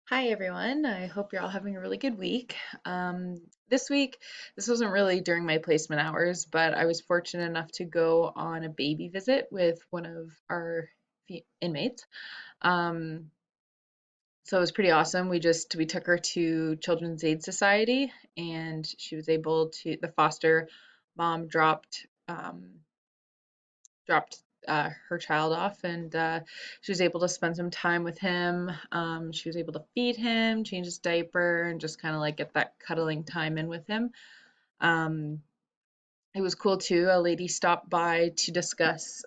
Hi everyone. I hope you're all having a really good week. This week, this wasn't really during my placement hours, but I was fortunate enough to go on a baby visit with one of our inmates. Um, so it was pretty awesome. We took her to Children's Aid Society, and she was able to. The foster mom dropped her child off, and she was able to spend some time with him. She was able to feed him, change his diaper, and just kind of like get that cuddling time in with him. Um, it was cool too. A lady stopped by to discuss.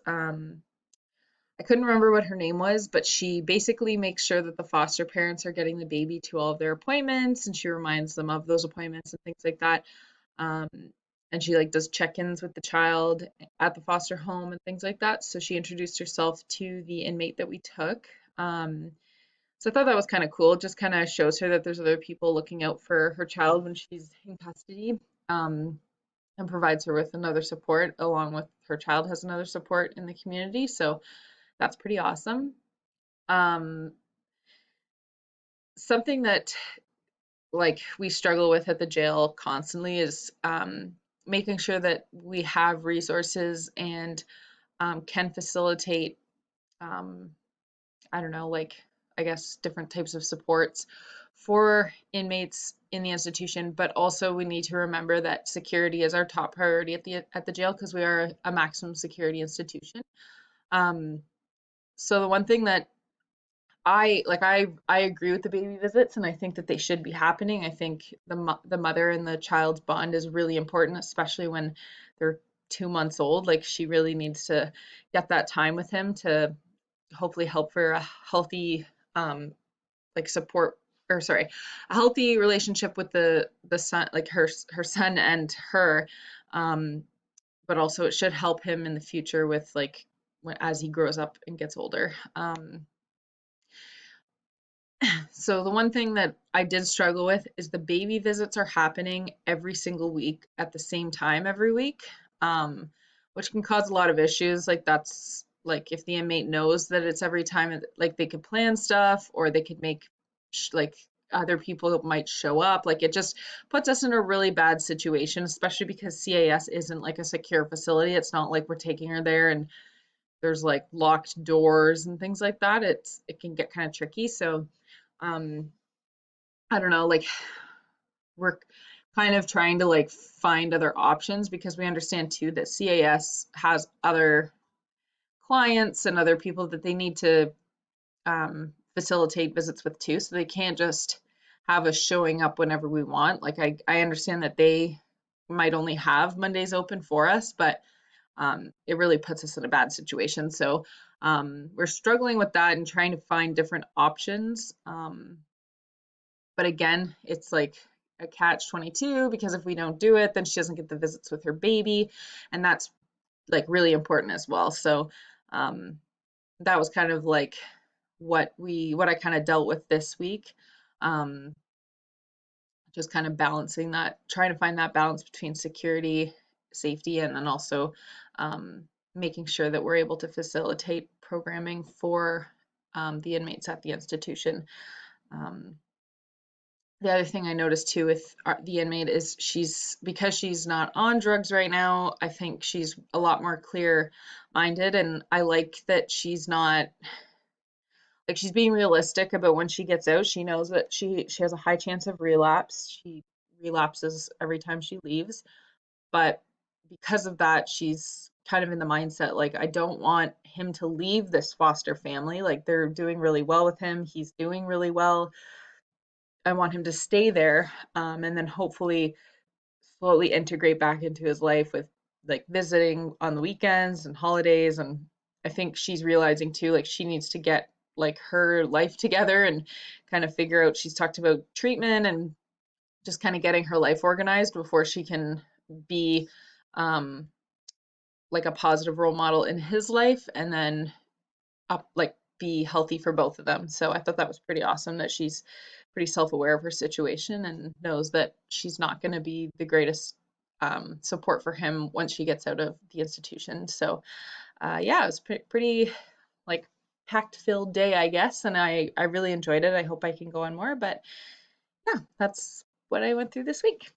I couldn't remember what her name was, but she basically makes sure that the foster parents are getting the baby to all of their appointments, and she reminds them of those appointments and things like that. Um, and she like does check-ins with the child at the foster home and things like that. So she introduced herself to the inmate that we took. So I thought that was kind of cool. It just kind of shows her that there's other people looking out for her child when she's in custody, and provides her with another support along with her child has another support in the community. So that's pretty awesome. Um, Something that like we struggle with at the jail constantly is making sure that we have resources and can facilitate, um, I don't know, like I guess different types of supports for inmates in the institution, but also we need to remember that security is our top priority at the jail because we are a maximum security institution. Um, so the one thing that I agree with the baby visits, and I think that they should be happening. I think the mother and the child's bond is really important, especially when they're 2 months old. Like she really needs to get that time with him to hopefully help for a healthy like support, or sorry, a healthy relationship with the son, like her son and her. Um, but also it should help him in the future with like as he grows up and gets older. So the one thing that I did struggle with is the baby visits are happening every single week at the same time every week, which can cause a lot of issues. Like that's like if the inmate knows that it's every time, like they could plan stuff or they could make like other people might show up. Like it just puts us in a really bad situation, especially because CAS isn't like a secure facility. It's not like we're taking her there and there's like locked doors and things like that. It can get kind of tricky. So um I don't know, like we're kind of trying to like find other options because we understand too that CAS has other clients and other people that they need to facilitate visits with too. So they can't just have us showing up whenever we want. Like I understand that they might only have Mondays open for us, but it really puts us in a bad situation. So we're struggling with that and trying to find different options. But again, it's like a catch 22 because if we don't do it, then she doesn't get the visits with her baby. And that's like really important as well. So um, that was kind of like what I kind of dealt with this week. Um, just kind of balancing that, trying to find that balance between security, safety, and then also um, making sure that we're able to facilitate programming for the inmates at the institution. Um, The other thing I noticed too with the inmate is because she's not on drugs right now, I think she's a lot more clear minded, and I like that she's not like she's being realistic about when she gets out. She knows that she has a high chance of relapse. She relapses every time she leaves, but because of that, she's kind of in the mindset like I don't want him to leave this foster family. Like they're doing really well with him. He's doing really well. I want him to stay there, and then hopefully slowly integrate back into his life with like visiting on the weekends and holidays. And I think she's realizing too, like she needs to get like her life together and kind of figure out. She's talked about treatment and just kind of getting her life organized before she can be um, like a positive role model in his life, and then up like be healthy for both of them. So I thought that was pretty awesome that she's pretty self-aware of her situation and knows that she's not going to be the greatest support for him once she gets out of the institution. So yeah, it was pretty like packed filled day, I guess, and I really enjoyed it. I hope I can go on more, but yeah, that's what I went through this week.